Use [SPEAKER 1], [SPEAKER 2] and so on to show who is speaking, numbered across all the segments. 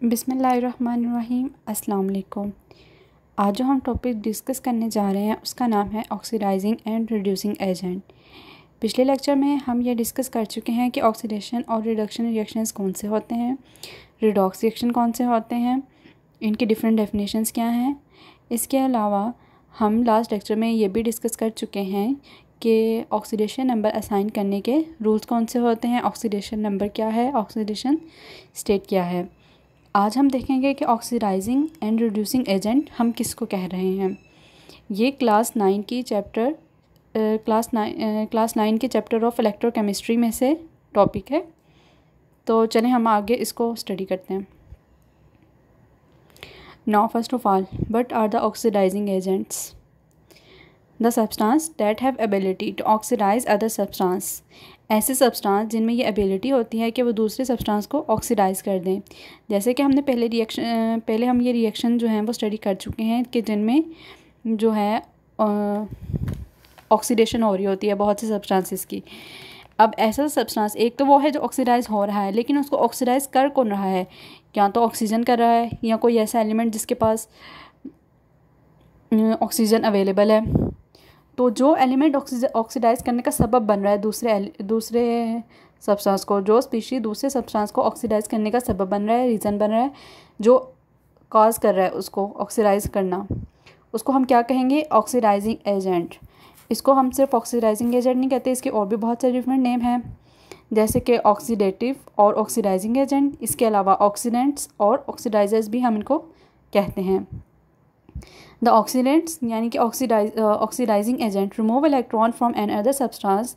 [SPEAKER 1] बिस्मिल्लाहिर्रहमानिर्रहीम। अस्सलाम वालेकुम। आज जो हम टॉपिक डिस्कस करने जा रहे हैं उसका नाम है ऑक्सीडाइजिंग एंड रिड्यूसिंग एजेंट। पिछले लेक्चर में हम ये डिस्कस कर चुके हैं कि ऑक्सीडेशन और रिडक्शन रिएक्शंस कौन से होते हैं, रिडॉक्स रिएक्शन कौन से होते हैं, इनकी डिफरेंट डेफिनेशंस क्या हैं। इसके अलावा हम लास्ट लेक्चर में ये भी डिस्कस कर चुके हैं कि ऑक्सीडेशन नंबर असाइन करने के रूल्स कौन से होते हैं, ऑक्सीडेशन नंबर क्या है, ऑक्सीडेशन स्टेट क्या है। आज हम देखेंगे कि ऑक्सीडाइजिंग एंड रिड्यूसिंग एजेंट हम किसको कह रहे हैं। ये क्लास 9 के चैप्टर ऑफ इलेक्ट्रोकेमिस्ट्री में से टॉपिक है। तो चलें हम आगे इसको स्टडी करते हैं। Now first of all, what are the oxidising agents? The substance that have ability to oxidise other substance. ऐसे सब्सटेंस जिनमें ये एबिलिटी होती है कि वो दूसरे सब्सटेंस को ऑक्सीडाइज़ कर दें। जैसे कि हमने पहले हम ये रिएक्शन जो हैं वो स्टडी कर चुके हैं कि जिनमें जो है ऑक्सीडेशन हो रही होती है बहुत से सब्सटेंसेस की। अब ऐसा सब्सटेंस एक तो वो है जो ऑक्सीडाइज़ हो रहा है, लेकिन उसको ऑक्सीडाइज़ कर कौन रहा है? या तो ऑक्सीजन कर रहा है या कोई ऐसा एलिमेंट जिसके पास ऑक्सीजन अवेलेबल है। तो जो एलिमेंट ऑक्सीडाइज़ करने का सबब बन रहा है दूसरे सब्सटेंस को, जो स्पीशीज दूसरे सब्सटेंस को ऑक्सीडाइज़ करने का सबब बन रहा है, रीज़न बन रहा है, जो कॉज कर रहा है उसको ऑक्सीडाइज़ करना, उसको हम क्या कहेंगे? Oxidising agent. इसको हम सिर्फ ऑक्सीडाइजिंग एजेंट नहीं कहते, इसके और भी बहुत सारे डिफरेंट नेम हैं, जैसे कि ऑक्सीडेटिव और ऑक्सीडाइजिंग एजेंट। इसके अलावा ऑक्सीडेंट्स और ऑक्सीडाइजर्स भी हम इनको कहते हैं। द ऑक्सीडेंट्स यानी कि oxidising agent remove electron from an other substance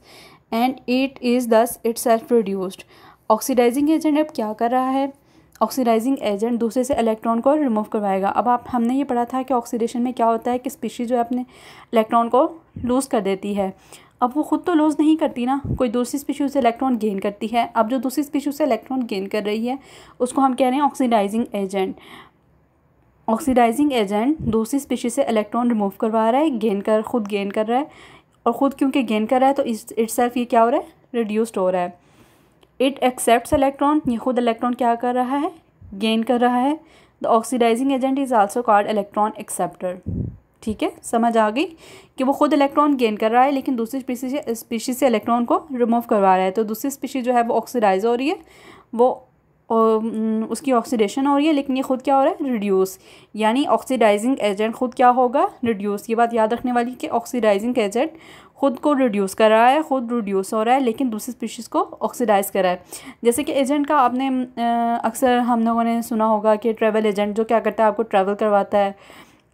[SPEAKER 1] and it is thus itself produced. Oxidising agent अब क्या कर रहा है? ऑक्सीडाइजिंग एजेंट दूसरे से इलेक्ट्रॉन को रिमूव करवाएगा। अब हमने ये पढ़ा था कि ऑक्सीडेशन में क्या होता है कि स्पीशीज जो है अपने इलेक्ट्रॉन को लूज़ कर देती है। अब वो ख़ुद तो लूज़ नहीं करती ना, कोई दूसरी स्पीशीज से इलेक्ट्रॉन गेन करती है। अब जो दूसरी स्पीशीज से इलेक्ट्रॉन गेन कर रही है उसको हम कह रहे हैं ऑक्सीडाइजिंग एजेंट। ऑक्सीडाइजिंग एजेंट दूसरी स्पीशीज से इलेक्ट्रॉन रिमूव करवा रहा है, खुद गेन कर रहा है, और ख़ुद क्योंकि गेन कर रहा है तो इटसेल्फ ये क्या हो रहा है? रिड्यूस्ड हो रहा है। इट एक्सेप्ट्स इलेक्ट्रॉन, ये खुद इलेक्ट्रॉन क्या कर रहा है? गेन कर रहा है। The oxidising agent is also called electron acceptor. ठीक है, समझ आ गई कि वो खुद इलेक्ट्रॉन गेन कर रहा है लेकिन दूसरी स्पीशीज से इलेक्ट्रॉन को रिमूव करवा रहा है। तो दूसरी स्पीशीज जो है वो ऑक्सीडाइज हो रही है, वो उसकी ऑक्सीडेशन हो रही है, लेकिन ये खुद क्या हो रहा है? रिड्यूस। यानी ऑक्सीडाइजिंग एजेंट खुद क्या होगा? रिड्यूस। ये बात याद रखने वाली कि ऑक्सीडाइजिंग एजेंट खुद को रिड्यूस कर रहा है, खुद रिड्यूस हो रहा है, लेकिन दूसरी स्पीशीज़ को ऑक्सीडाइज़ कर रहा है। जैसे कि एजेंट का आपने अक्सर हम लोगों ने सुना होगा कि ट्रैवल एजेंट जो क्या करता है? आपको ट्रैवल करवाता है।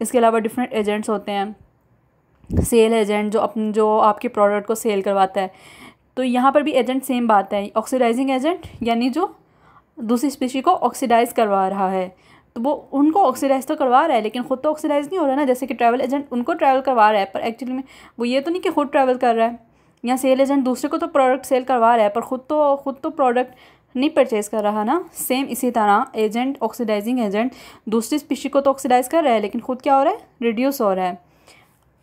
[SPEAKER 1] इसके अलावा डिफरेंट एजेंट्स होते हैं। सेल एजेंट जो आपके प्रोडक्ट को सेल करवाता है। तो यहाँ पर भी एजेंट सेम बात है। ऑक्सीडाइजिंग एजेंट यानी जो दूसरी स्पीशी को ऑक्सीडाइज़ करवा रहा है, तो वो उनको ऑक्सीडाइज़ तो करवा रहा है लेकिन ख़ुद तो ऑक्सीडाइज़ नहीं हो रहा ना। जैसे कि ट्रैवल एजेंट उनको ट्रैवल करवा रहा है, पर एक्चुअली में वो ये तो नहीं कि खुद ट्रैवल कर रहा है। या सेल एजेंट दूसरे को तो प्रोडक्ट सेल करवा रहा है, पर ख़ुद तो प्रोडक्ट नहीं परचेज़ कर रहा ना। सेम इसी तरह एजेंट, ऑक्सीडाइजिंग एजेंट दूसरी स्पीशी को तो ऑक्सीडाइज़ कर रहा है लेकिन खुद क्या हो रहा है? रिड्यूस हो रहा है।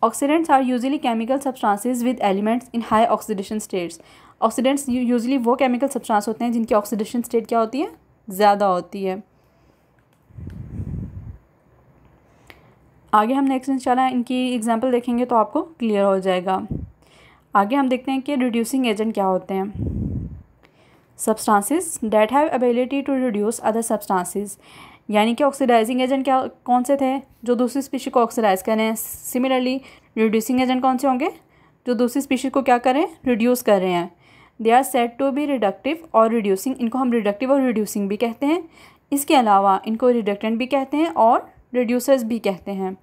[SPEAKER 1] Oxidants are usually chemical substances with elements in high oxidation states. Oxidants usually वो केमिकल सब्सटेंस होते हैं जिनकी ऑक्सीडेशन स्टेट क्या होती है? ज़्यादा होती है। आगे हम नेक्स्ट इंशाल्लाह इनकी एग्जांपल देखेंगे तो आपको क्लियर हो जाएगा। आगे हम देखते हैं कि रिड्यूसिंग एजेंट क्या होते हैं। Substances that have ability to reduce other substances, यानी कि ऑक्सीडाइजिंग एजेंट कौन से थे? जो दूसरी स्पीशी को ऑक्सीडाइज करें। सिमिलरली रिड्यूसिंग एजेंट कौन से होंगे? जो दूसरी स्पीशी को क्या करें? रिड्यूस कर रहे हैं। They are said to be reductive और रिड्यूसिंग। इनको हम रिडक्टिव और रिड्यूसिंग भी कहते हैं। इसके अलावा इनको रिडक्टेंट भी कहते हैं और रिड्यूसर्स भी कहते हैं।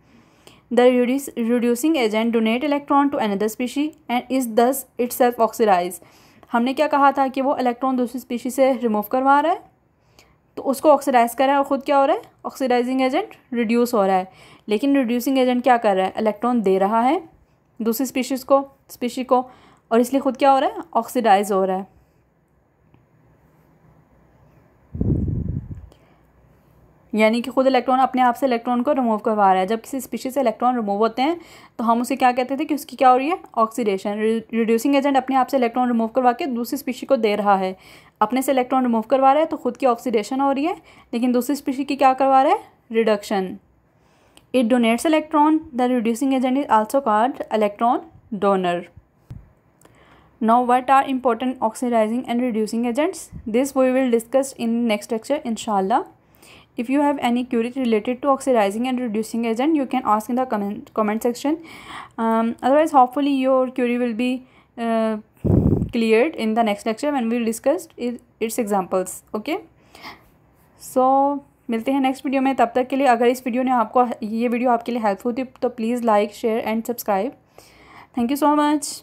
[SPEAKER 1] The reducing agent donate electron to another species and is thus itself oxidise. हमने क्या कहा था कि वो इलेक्ट्रॉन दूसरी स्पीशी से रिमूव करवा रहा है, तो उसको ऑक्सीडाइज कर रहा है और ख़ुद क्या हो रहा है? ऑक्सीडाइजिंग एजेंट रिड्यूस हो रहा है। लेकिन रिड्यूसिंग एजेंट क्या कर रहा है? इलेक्ट्रॉन दे रहा है दूसरी स्पीशी को, और इसलिए ख़ुद क्या हो रहा है? ऑक्सीडाइज हो रहा है। यानी कि खुद इलेक्ट्रॉन अपने आप से इलेक्ट्रॉन को रिमूव करवा रहा है। जब किसी स्पीशीज से इलेक्ट्रॉन रिमूव होते हैं तो हम उसे क्या कहते थे कि उसकी क्या हो रही है, ऑक्सीडेशन। रिड्यूसिंग एजेंट अपने आप से इलेक्ट्रॉन रिमूव करवा के दूसरी स्पीशी को दे रहा है, अपने से इलेक्ट्रॉन रिमूव करवा रहा है तो खुद की ऑक्सीडेशन हो रही है, लेकिन दूसरी स्पीशी की क्या करवा रहा है, reduction. It donates electron, the reducing agent is also called electron donor. Now what are important oxidizing and reducing agents? This we will discuss in next lecture inshallah. If you have any query related to oxidizing and reducing agent, you can ask in the comment section. Otherwise hopefully your query will be cleared in the next lecture when we will discuss its examples. Okay, so मिलते हैं next video में। तब तक के लिए अगर इस video ने आपको, ये वीडियो आपके लिए हेल्पफुल थी तो please like, share and subscribe. Thank you so much.